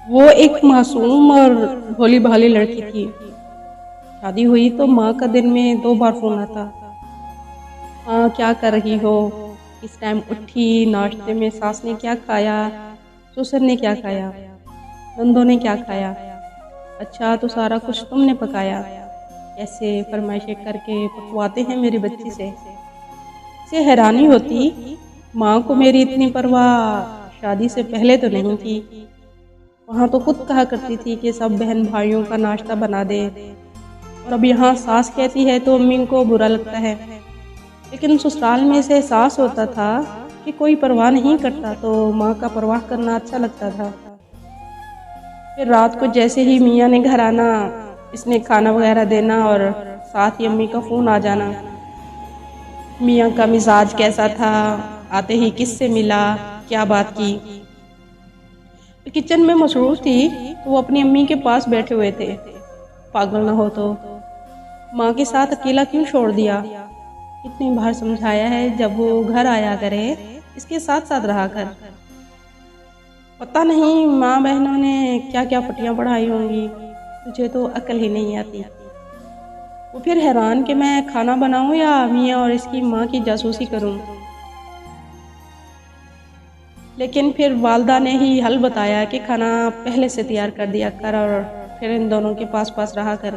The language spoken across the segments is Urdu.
وہ ایک معصوم اور بھولی بھالی لڑکی تھی۔ شادی ہوئی تو ماں کا دن میں 2 بار فون آتا۔ ہاں کیا کر رہی ہو؟ اس ٹائم اٹھی؟ ناشتے میں ساس نے کیا کھایا؟ سسر نے کیا کھایا؟ نندوں نے کیا کھایا؟ اچھا تو سارا کچھ تم نے پکایا؟ کیسے فرمائشیں کر کے پکواتے ہیں میری بچی سے حیرانی ہوتی، ماں کو میری اتنی پرواہ شادی سے پہلے تو نہیں تھی۔ وہاں تو خود کہا کرتی تھی کہ سب بہن بھائیوں کا ناشتہ بنا دے، اور اب یہاں ساس کہتی ہے تو امی کو برا لگتا ہے۔ لیکن سسرال میں سے احساس ہوتا تھا کہ کوئی پرواہ نہیں کرتا تو ماں کا پرواہ کرنا اچھا لگتا تھا۔ پھر رات کو جیسے ہی میاں نے گھر آنا، اس نے کھانا وغیرہ دینا اور ساتھ ہی امی کا فون آ جانا۔ میاں کا مزاج کیسا تھا، آتے ہی کس سے ملا، کیا بات کی۔ کچن میں مصروف تھی تو وہ اپنی امی کے پاس بیٹھے ہوئے تھے۔ پاگل نہ ہو تو ماں کے ساتھ اکیلا کیوں چھوڑ دیا؟ کتنی بار سمجھایا ہے جب وہ گھر آیا کرے اس کے ساتھ ساتھ رہا کر۔ پتہ نہیں ماں بہنوں نے کیا کیا پٹیاں پڑھائی ہوں گی، تجھے تو عقل ہی نہیں آتی۔ وہ پھر حیران کہ میں کھانا بناؤں یا میاں اور اس کی ماں کی جاسوسی کروں۔ لیکن پھر والدہ نے ہی حل بتایا کہ کھانا پہلے سے تیار کر دیا کر اور پھر ان دونوں کے پاس پاس رہا کر۔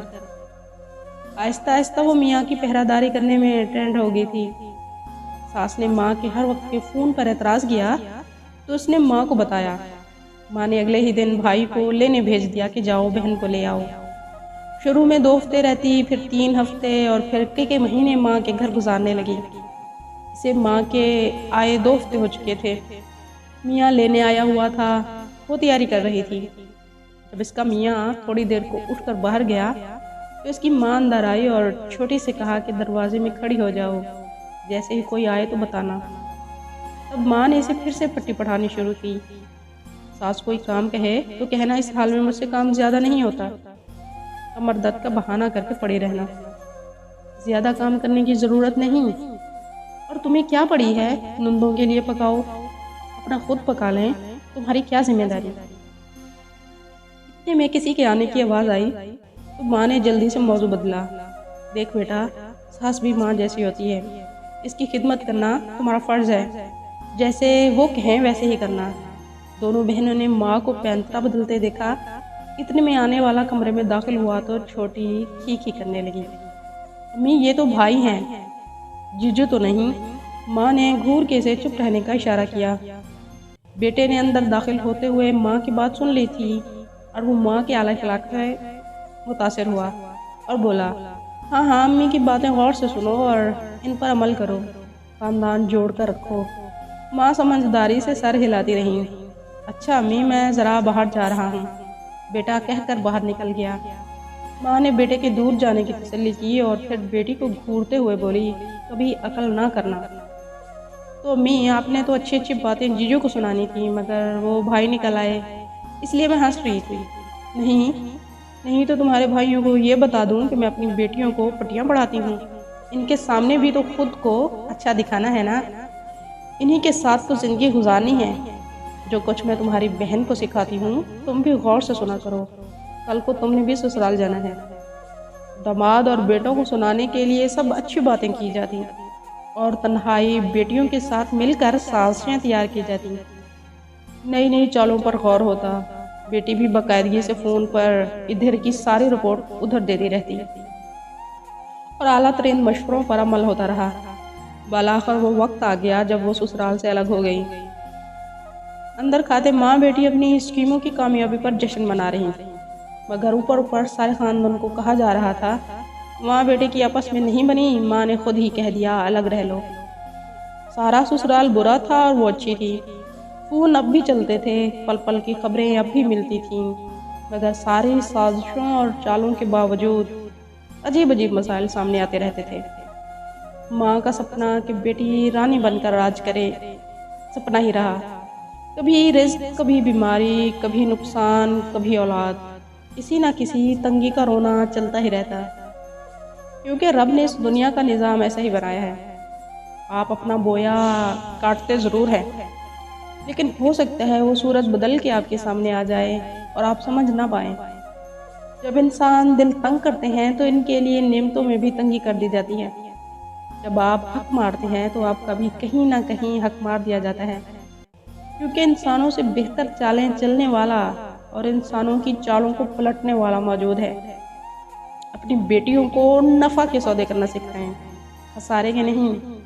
آہستہ آہستہ وہ میاں کی پہرہ داری کرنے میں ٹرینڈ ہو گئی تھی۔ ساس نے ماں کے ہر وقت کے فون پر اعتراض کیا تو اس نے ماں کو بتایا۔ ماں نے اگلے ہی دن بھائی کو لینے بھیج دیا کہ جاؤ بہن کو لے آؤ۔ شروع میں 2 ہفتے رہتی، پھر 3 ہفتے اور پھر کئی مہینے ماں کے گھر گزارنے لگی۔ اسے ماں کے آئے 2 ہفتے ہو چکے تھے۔ میاں لینے آیا ہوا تھا، وہ تیاری کر رہی تھی۔ جب اس کا میاں تھوڑی دیر کو اٹھ کر باہر گیا تو اس کی ماں اندر آئی اور چھوٹی سے کہا کہ دروازے میں کھڑی ہو جاؤ، جیسے ہی کوئی آئے تو بتانا۔ تب ماں نے اسے پھر سے پٹی پڑھانی شروع کی۔ ساس کوئی کام کہے تو کہنا اس حال میں مجھ سے کام زیادہ نہیں ہوتا، کمر درد کا بہانہ کر کے پڑی رہنا، زیادہ کام کرنے کی ضرورت نہیں۔ اور تمہیں کیا پڑی ہے، نندوں کے لیے پکاؤ، اپنا خود پکا لیں، تمہاری کیا ذمہ داری۔ اتنے میں کسی کے آنے کی آواز آئی تو ماں نے جلدی سے موضوع بدلا۔ دیکھ بیٹا، ساس بھی ماں جیسی ہوتی ہے، اس کی خدمت کرنا تمہارا فرض ہے، جیسے وہ کہیں ویسے ہی کرنا۔ دونوں بہنوں نے ماں کو پینترا بدلتے دیکھا۔ اتنے میں آنے والا کمرے میں داخل ہوا تو چھوٹی کھی کرنے لگی۔ امی یہ تو بھائی ہیں، جیجو تو نہیں۔ ماں نے گھور کے اسے چپ رہنے کا اشارہ کیا۔ بیٹے نے اندر داخل ہوتے ہوئے ماں کی بات سن لی تھی اور وہ ماں کے اعلیٰ اخلاق سے متاثر ہوا اور بولا، ہاں ہاں امی کی باتیں غور سے سنو اور ان پر عمل کرو، خاندان جوڑ کر رکھو۔ ماں سمجھداری سے سر ہلاتی رہی۔ اچھا امی میں ذرا باہر جا رہا ہوں، بیٹا کہہ کر باہر نکل گیا۔ ماں نے بیٹے کے دور جانے کی تسلی کی اور پھر بیٹی کو گھورتے ہوئے بولی، کبھی عقل نہ کرنا۔ تو امی آپ نے تو اچھی اچھی باتیں جیجو کو سنانی تھی، مگر وہ بھائی نکل آئے اس لیے میں ہنس رہی تھی۔ نہیں تو تمہارے بھائیوں کو یہ بتا دوں کہ میں اپنی بیٹیوں کو پٹیاں پڑھاتی ہوں، ان کے سامنے بھی تو خود کو اچھا دکھانا ہے نا، انہی کے ساتھ تو زندگی گزارنی ہے۔ جو کچھ میں تمہاری بہن کو سکھاتی ہوں تم بھی غور سے سنا کرو، کل کو تم نے بھی سسرال جانا ہے۔ داماد اور بیٹوں کو سنانے کے لیے سب اچھی باتیں کی جاتی اور تنہائی بیٹیوں کے ساتھ مل کر سازشیں تیار کی جاتی، نئی نئی چالوں پر غور ہوتا۔ بیٹی بھی باقاعدگی سے فون پر ادھر کی ساری رپورٹ ادھر دیتی رہتی اور اعلیٰ ترین مشوروں پر عمل ہوتا رہا۔ بالآخر وہ وقت آ گیا جب وہ سسرال سے الگ ہو گئی۔ اندر کھاتے ماں بیٹی اپنی اسکیموں کی کامیابی پر جشن منا رہی تھیں، مگر اوپر سارے خاندان کو کہا جا رہا تھا، ماں بیٹے کی آپس میں نہیں بنی، ماں نے خود ہی کہہ دیا الگ رہ لو۔ سارا سسرال برا تھا اور وہ اچھی تھی۔ فون اب بھی چلتے تھے، پل پل کی خبریں اب بھی ملتی تھیں، مگر ساری سازشوں اور چالوں کے باوجود عجیب عجیب مسائل سامنے آتے رہتے تھے۔ ماں کا سپنا کہ بیٹی رانی بن کر راج کرے سپنا ہی رہا۔ کبھی رزق، کبھی بیماری، کبھی نقصان، کبھی اولاد، کسی نہ کسی تنگی کا رونا چلتا ہی رہتا، کیونکہ رب نے اس دنیا کا نظام ایسا ہی بنایا ہے۔ آپ اپنا بویا کاٹتے ضرور ہیں، لیکن ہو سکتا ہے وہ صورت بدل کے آپ کے سامنے آ جائے اور آپ سمجھ نہ پائیں۔ جب انسان دل تنگ کرتے ہیں تو ان کے لیے نعمتوں میں بھی تنگی کر دی جاتی ہے۔ جب آپ حق مارتے ہیں تو آپ کا بھی کہیں نہ کہیں حق مار دیا جاتا ہے، کیونکہ انسانوں سے بہتر چالیں چلنے والا اور انسانوں کی چالوں کو پلٹنے والا موجود ہے۔ اپنی بیٹیوں کو نفع کے سودے کرنا سکھائیں، خسارے کے نہیں۔